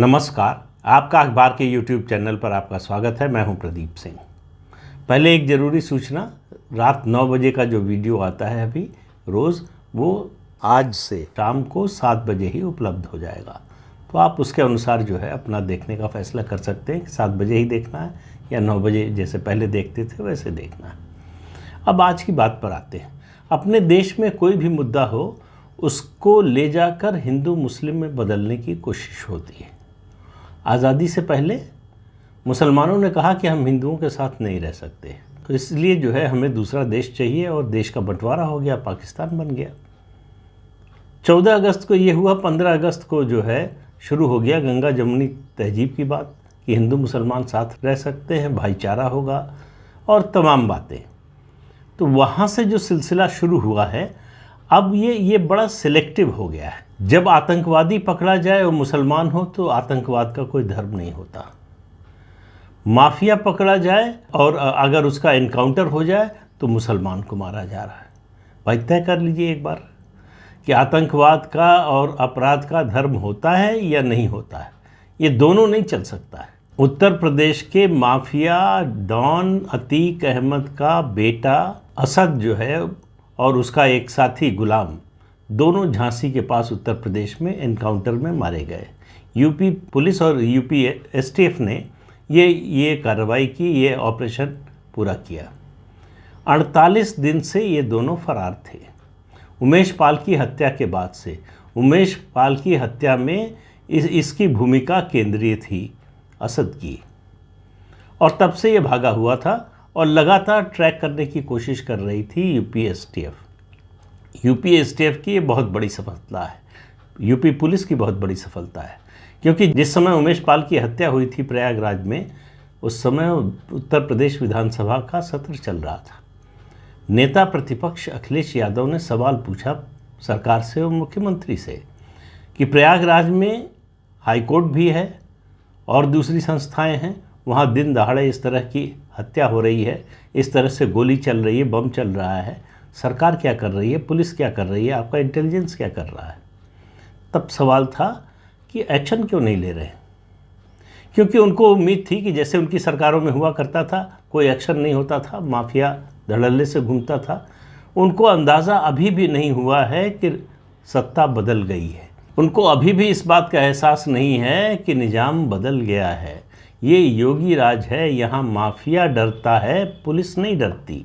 नमस्कार, आपका अखबार के YouTube चैनल पर आपका स्वागत है। मैं हूं प्रदीप सिंह। पहले एक ज़रूरी सूचना, रात 9 बजे का जो वीडियो आता है अभी रोज़, वो आज से शाम को 7 बजे ही उपलब्ध हो जाएगा। तो आप उसके अनुसार जो है अपना देखने का फैसला कर सकते हैं कि 7 बजे ही देखना है या 9 बजे जैसे पहले देखते थे वैसे देखना है। अब आज की बात पर आते हैं। अपने देश में कोई भी मुद्दा हो उसको ले जाकर हिंदू मुस्लिम में बदलने की कोशिश होती है। आज़ादी से पहले मुसलमानों ने कहा कि हम हिंदुओं के साथ नहीं रह सकते, तो इसलिए जो है हमें दूसरा देश चाहिए और देश का बंटवारा हो गया, पाकिस्तान बन गया। 14 अगस्त को ये हुआ, 15 अगस्त को जो है शुरू हो गया गंगा जमुनी तहजीब की बात कि हिंदू मुसलमान साथ रह सकते हैं, भाईचारा होगा और तमाम बातें। तो वहाँ से जो सिलसिला शुरू हुआ है अब ये बड़ा सिलेक्टिव हो गया है। जब आतंकवादी पकड़ा जाए और मुसलमान हो तो आतंकवाद का कोई धर्म नहीं होता। माफिया पकड़ा जाए और अगर उसका एनकाउंटर हो जाए तो मुसलमान को मारा जा रहा है। भाई तय कर लीजिए एक बार कि आतंकवाद का और अपराध का धर्म होता है या नहीं होता है। ये दोनों नहीं चल सकता है। उत्तर प्रदेश के माफिया डॉन अतीक अहमद का बेटा असद जो है और उसका एक साथी गुलाम, दोनों झांसी के पास उत्तर प्रदेश में एनकाउंटर में मारे गए। यूपी पुलिस और यूपी एसटीएफ ने ये कार्रवाई की, ये ऑपरेशन पूरा किया। 48 दिन से ये दोनों फरार थे। उमेश पाल की हत्या के बाद से, उमेश पाल की हत्या में इसकी भूमिका केंद्रीय थी असद की, और तब से ये भागा हुआ था और लगातार ट्रैक करने की कोशिश कर रही थी यूपी एसटीएफ की ये बहुत बड़ी सफलता है, यूपी पुलिस की बहुत बड़ी सफलता है। क्योंकि जिस समय उमेश पाल की हत्या हुई थी प्रयागराज में, उस समय उत्तर प्रदेश विधानसभा का सत्र चल रहा था। नेता प्रतिपक्ष अखिलेश यादव ने सवाल पूछा सरकार से और मुख्यमंत्री से कि प्रयागराज में हाईकोर्ट भी है और दूसरी संस्थाएं हैं, वहाँ दिन दहाड़े इस तरह की हत्या हो रही है, इस तरह से गोली चल रही है, बम चल रहा है, सरकार क्या कर रही है, पुलिस क्या कर रही है, आपका इंटेलिजेंस क्या कर रहा है। तब सवाल था कि एक्शन क्यों नहीं ले रहे, क्योंकि उनको उम्मीद थी कि जैसे उनकी सरकारों में हुआ करता था, कोई एक्शन नहीं होता था, माफिया धड़ल्ले से घूमता था। उनको अंदाज़ा अभी भी नहीं हुआ है कि सत्ता बदल गई है। उनको अभी भी इस बात का एहसास नहीं है कि निज़ाम बदल गया है। ये योगी राज है, यहाँ माफिया डरता है, पुलिस नहीं डरती।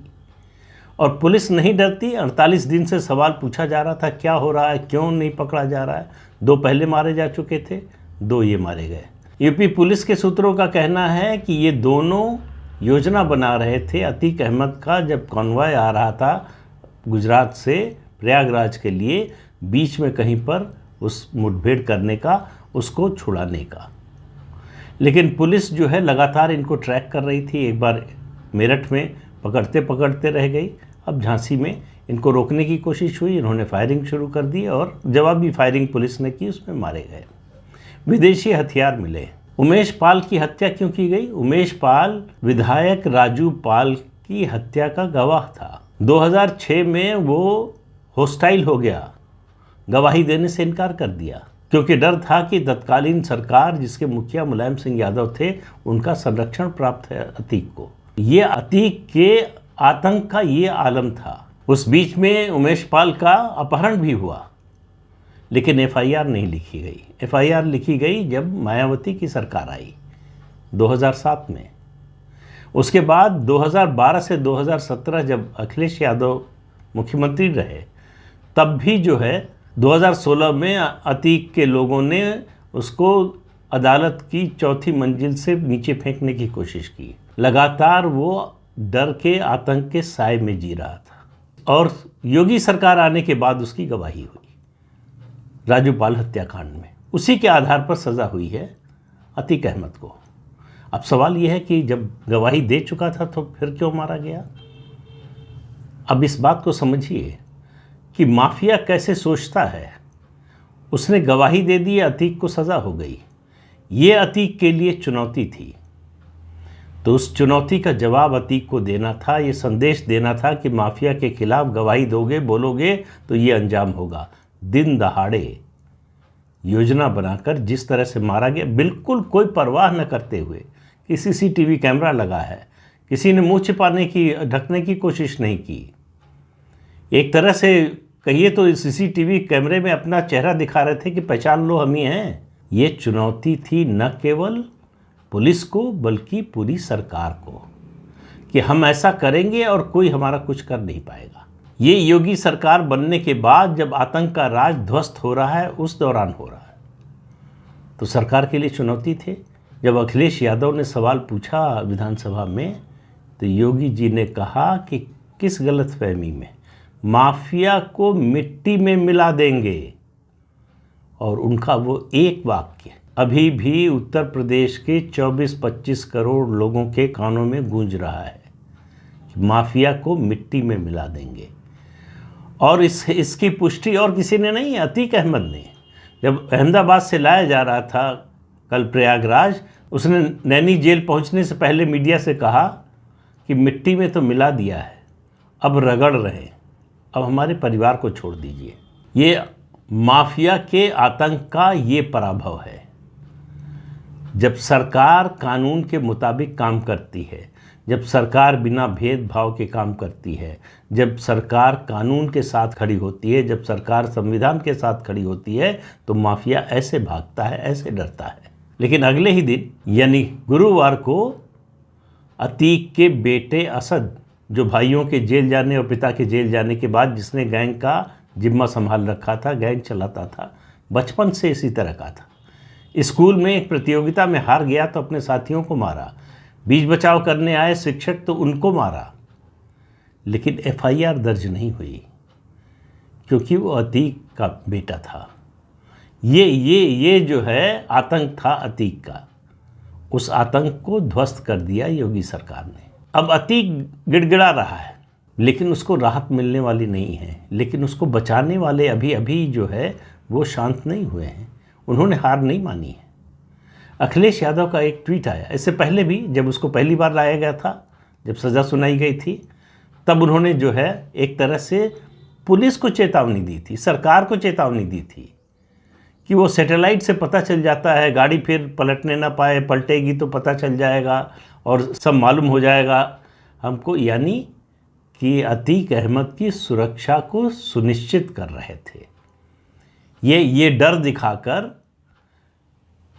और पुलिस नहीं डरती। 48 दिन से सवाल पूछा जा रहा था क्या हो रहा है, क्यों नहीं पकड़ा जा रहा है। 2 पहले मारे जा चुके थे, 2 ये मारे गए। यूपी पुलिस के सूत्रों का कहना है कि ये दोनों योजना बना रहे थे अतीक अहमद का, जब कॉन्वॉय आ रहा था गुजरात से प्रयागराज के लिए, बीच में कहीं पर उस मुठभेड़ करने का, उसको छुड़ाने का। लेकिन पुलिस जो है लगातार इनको ट्रैक कर रही थी। एक बार मेरठ में पकड़ते पकड़ते रह गई, अब झांसी में इनको रोकने की कोशिश हुई, इन्होंने फायरिंग शुरू कर दी और जवाबी फायरिंग पुलिस ने की, उसमें मारे गए। विदेशी हथियार मिले। उमेश पाल की हत्या क्यों की गई? उमेश पाल विधायक राजू पाल की हत्या का गवाह था। 2006 में वो होस्टाइल हो गया, गवाही देने से इनकार कर दिया, क्योंकि डर था कि तत्कालीन सरकार जिसके मुखिया मुलायम सिंह यादव थे, उनका संरक्षण प्राप्त है अतीक को। ये अतीक के आतंक का ये आलम था। उस बीच में उमेश पाल का अपहरण भी हुआ, लेकिन एफआईआर नहीं लिखी गई। एफआईआर लिखी गई जब मायावती की सरकार आई 2007 में। उसके बाद 2012 से 2017 जब अखिलेश यादव मुख्यमंत्री रहे, तब भी जो है 2016 में अतीक के लोगों ने उसको अदालत की 4थी मंजिल से नीचे फेंकने की कोशिश की। लगातार वो डर के आतंक के साए में जी रहा था और योगी सरकार आने के बाद उसकी गवाही हुई राजूपाल हत्याकांड में। उसी के आधार पर सज़ा हुई है अतीक अहमद को। अब सवाल यह है कि जब गवाही दे चुका था तो फिर क्यों मारा गया? अब इस बात को समझिए कि माफिया कैसे सोचता है। उसने गवाही दे दी, अतीक को सज़ा हो गई। ये अतीक के लिए चुनौती थी, तो उस चुनौती का जवाब अतीक को देना था। ये संदेश देना था कि माफिया के खिलाफ गवाही दोगे, बोलोगे तो ये अंजाम होगा। दिन दहाड़े योजना बनाकर जिस तरह से मारा गया, बिल्कुल कोई परवाह न करते हुए कि सीसीटीवी कैमरा लगा है, किसी ने मुंह छिपाने की, ढकने की कोशिश नहीं की। एक तरह से कहिए तो सीसीटीवी कैमरे में अपना चेहरा दिखा रहे थे कि पहचान लो, हम ही हैं। ये चुनौती थी न केवल पुलिस को बल्कि पूरी सरकार को कि हम ऐसा करेंगे और कोई हमारा कुछ कर नहीं पाएगा। ये योगी सरकार बनने के बाद जब आतंक का राज ध्वस्त हो रहा है, उस दौरान हो रहा है, तो सरकार के लिए चुनौती थे। जब अखिलेश यादव ने सवाल पूछा विधानसभा में, तो योगी जी ने कहा कि किस गलतफहमी में, माफिया को मिट्टी में मिला देंगे। और उनका वो एक वाक्य अभी भी उत्तर प्रदेश के 24-25 करोड़ लोगों के कानों में गूंज रहा है कि माफिया को मिट्टी में मिला देंगे। और इसकी पुष्टि और किसी ने नहीं, अतीक अहमद ने। जब अहमदाबाद से लाया जा रहा था कल प्रयागराज, उसने नैनी जेल पहुंचने से पहले मीडिया से कहा कि मिट्टी में तो मिला दिया है, अब रगड़ रहे, अब हमारे परिवार को छोड़ दीजिए। ये माफिया के आतंक का ये पराभव है। जब सरकार कानून के मुताबिक काम करती है, जब सरकार बिना भेदभाव के काम करती है, जब सरकार कानून के साथ खड़ी होती है, जब सरकार संविधान के साथ खड़ी होती है, तो माफिया ऐसे भागता है, ऐसे डरता है। लेकिन अगले ही दिन यानी गुरुवार को अतीक के बेटे असद, जो भाइयों के जेल जाने और पिता के जेल जाने के बाद जिसने गैंग का जिम्मा संभाल रखा था, गैंग चलाता था, बचपन से इसी तरह का था, स्कूल में एक प्रतियोगिता में हार गया तो अपने साथियों को मारा, बीच बचाव करने आए शिक्षक तो उनको मारा, लेकिन एफआईआर दर्ज नहीं हुई क्योंकि वो अतीक का बेटा था। ये जो है आतंक था अतीक का, उस आतंक को ध्वस्त कर दिया योगी सरकार ने। अब अतीक गिड़गिड़ा रहा है, लेकिन उसको राहत मिलने वाली नहीं है। लेकिन उसको बचाने वाले अभी जो है वो शांत नहीं हुए हैं, उन्होंने हार नहीं मानी है। अखिलेश यादव का एक ट्वीट आया, इससे पहले भी जब उसको पहली बार लाया गया था, जब सज़ा सुनाई गई थी, तब उन्होंने जो है एक तरह से पुलिस को चेतावनी दी थी, सरकार को चेतावनी दी थी कि वो सैटेलाइट से पता चल जाता है, गाड़ी फिर पलटने ना पाए, पलटेगी तो पता चल जाएगा और सब मालूम हो जाएगा हमको। यानी कि अतीक अहमद की सुरक्षा को सुनिश्चित कर रहे थे। ये डर दिखाकर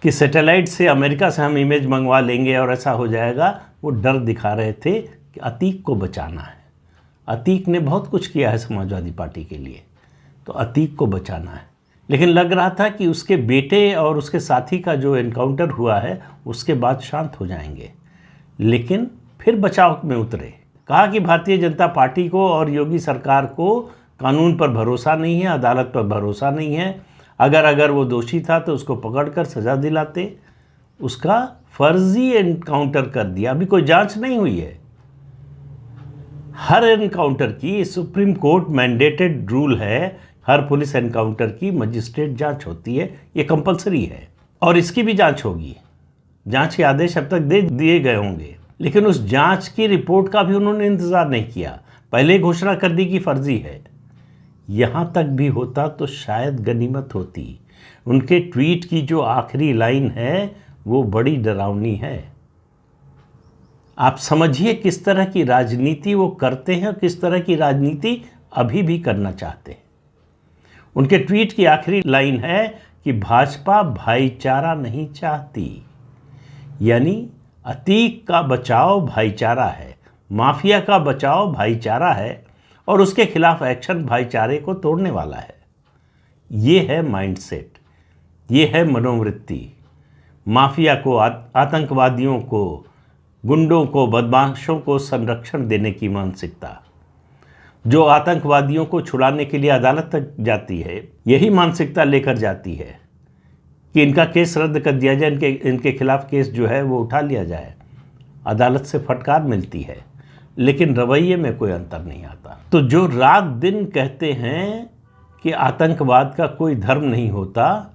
कि सैटेलाइट से अमेरिका से हम इमेज मंगवा लेंगे और ऐसा हो जाएगा, वो डर दिखा रहे थे कि अतीक को बचाना है। अतीक ने बहुत कुछ किया है समाजवादी पार्टी के लिए, तो अतीक को बचाना है। लेकिन लग रहा था कि उसके बेटे और उसके साथी का जो एनकाउंटर हुआ है उसके बाद शांत हो जाएंगे, लेकिन फिर बचाव में उतरे। कहा कि भारतीय जनता पार्टी को और योगी सरकार को कानून पर भरोसा नहीं है, अदालत पर भरोसा नहीं है। अगर वो दोषी था तो उसको पकड़कर सज़ा दिलाते, उसका फर्जी एनकाउंटर कर दिया। अभी कोई जांच नहीं हुई है। हर एनकाउंटर की सुप्रीम कोर्ट मैंडेटेड रूल है, हर पुलिस एनकाउंटर की मजिस्ट्रेट जांच होती है, ये कंपलसरी है और इसकी भी जांच होगी। जांच के आदेश अब तक दे दिए गए होंगे, लेकिन उस जांच की रिपोर्ट का भी उन्होंने इंतज़ार नहीं किया, पहले घोषणा कर दी कि फर्जी है। यहाँ तक भी होता तो शायद गनीमत होती। उनके ट्वीट की जो आखिरी लाइन है वो बड़ी डरावनी है। आप समझिए किस तरह की राजनीति वो करते हैं और किस तरह की राजनीति अभी भी करना चाहते हैं। उनके ट्वीट की आखिरी लाइन है कि भाजपा भाईचारा नहीं चाहती, यानी अतीक का बचाव भाईचारा है, माफिया का बचाव भाईचारा है और उसके खिलाफ एक्शन भाईचारे को तोड़ने वाला है। ये है माइंडसेट, ये है मनोवृत्ति। माफिया को, आतंकवादियों को, गुंडों को, बदमाशों को संरक्षण देने की मानसिकता, जो आतंकवादियों को छुड़ाने के लिए अदालत तक जाती है, यही मानसिकता लेकर जाती है कि इनका केस रद्द कर दिया जाए, इनके खिलाफ केस जो है वो उठा लिया जाए। अदालत से फटकार मिलती है, लेकिन रवैये में कोई अंतर नहीं आता। तो जो रात दिन कहते हैं कि आतंकवाद का कोई धर्म नहीं होता,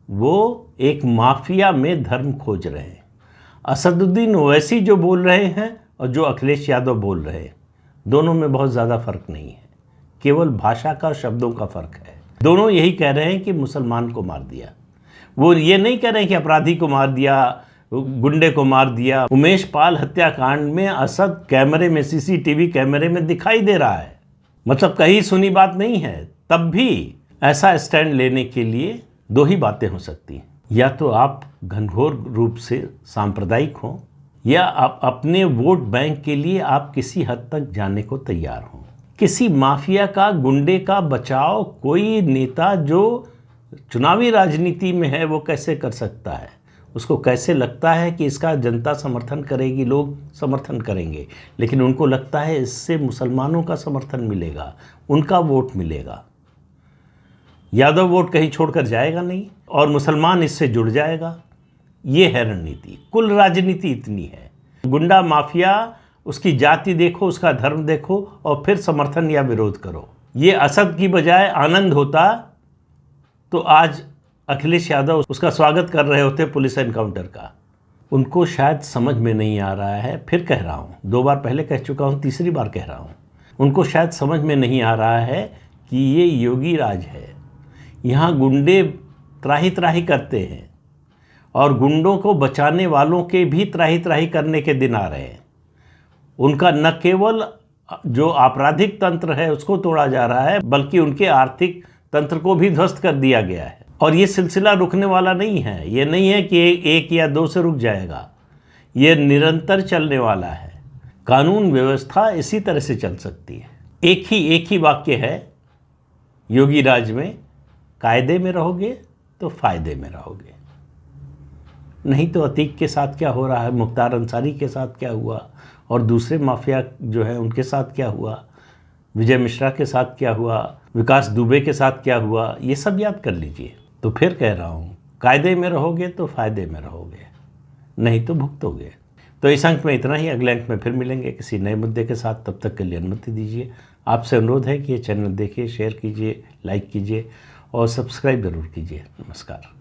वो एक माफिया में धर्म खोज रहे हैं। असदुद्दीन ओवैसी जो बोल रहे हैं और जो अखिलेश यादव बोल रहे हैं, दोनों में बहुत ज़्यादा फ़र्क नहीं है, केवल भाषा का, शब्दों का फ़र्क है। दोनों यही कह रहे हैं कि मुसलमान को मार दिया, वो ये नहीं कह रहे कि अपराधी को मार दिया, गुंडे को मार दिया। उमेश पाल हत्याकांड में असद कैमरे में, सीसीटीवी कैमरे में दिखाई दे रहा है, मतलब कहीं सुनी बात नहीं है। तब भी ऐसा स्टैंड लेने के लिए दो ही बातें हो सकती हैं, या तो आप घनघोर रूप से सांप्रदायिक हों, या आप अपने वोट बैंक के लिए आप किसी हद तक जाने को तैयार हों। किसी माफिया का, गुंडे का बचाव कोई नेता जो चुनावी राजनीति में है वो कैसे कर सकता है? उसको कैसे लगता है कि इसका जनता समर्थन करेगी, लोग समर्थन करेंगे, लेकिन उनको लगता है इससे मुसलमानों का समर्थन मिलेगा, उनका वोट मिलेगा। यादव वोट कहीं छोड़कर जाएगा नहीं और मुसलमान इससे जुड़ जाएगा। ये है रणनीति, कुल राजनीति इतनी है। गुंडा माफिया, उसकी जाति देखो, उसका धर्म देखो और फिर समर्थन या विरोध करो। ये असद की बजाय आनंद होता तो आज अखिलेश यादव उसका स्वागत कर रहे होते पुलिस एनकाउंटर का। उनको शायद समझ में नहीं आ रहा है, फिर कह रहा हूँ, 2 बार पहले कह चुका हूँ, तीसरी बार कह रहा हूँ, उनको शायद समझ में नहीं आ रहा है कि ये योगी राज है। यहाँ गुंडे त्राही त्राही करते हैं और गुंडों को बचाने वालों के भी त्राही त्राही करने के दिन आ रहे हैं। उनका न केवल जो आपराधिक तंत्र है उसको तोड़ा जा रहा है, बल्कि उनके आर्थिक तंत्र को भी ध्वस्त कर दिया गया है। और ये सिलसिला रुकने वाला नहीं है। ये नहीं है कि 1 या 2 से रुक जाएगा, ये निरंतर चलने वाला है। कानून व्यवस्था इसी तरह से चल सकती है। एक ही वाक्य है योगी राज में, कायदे में रहोगे तो फायदे में रहोगे, नहीं तो अतीक के साथ क्या हो रहा है, मुख्तार अंसारी के साथ क्या हुआ और दूसरे माफिया जो है उनके साथ क्या हुआ, विजय मिश्रा के साथ क्या हुआ, विकास दुबे के साथ क्या हुआ, ये सब याद कर लीजिए। तो फिर कह रहा हूँ, कायदे में रहोगे तो फायदे में रहोगे, नहीं तो भुगतोगे। तो इस अंक में इतना ही। अगले अंक में फिर मिलेंगे किसी नए मुद्दे के साथ। तब तक के लिए अनुमति दीजिए। आपसे अनुरोध है कि ये चैनल देखिए, शेयर कीजिए, लाइक कीजिए और सब्सक्राइब जरूर कीजिए। नमस्कार।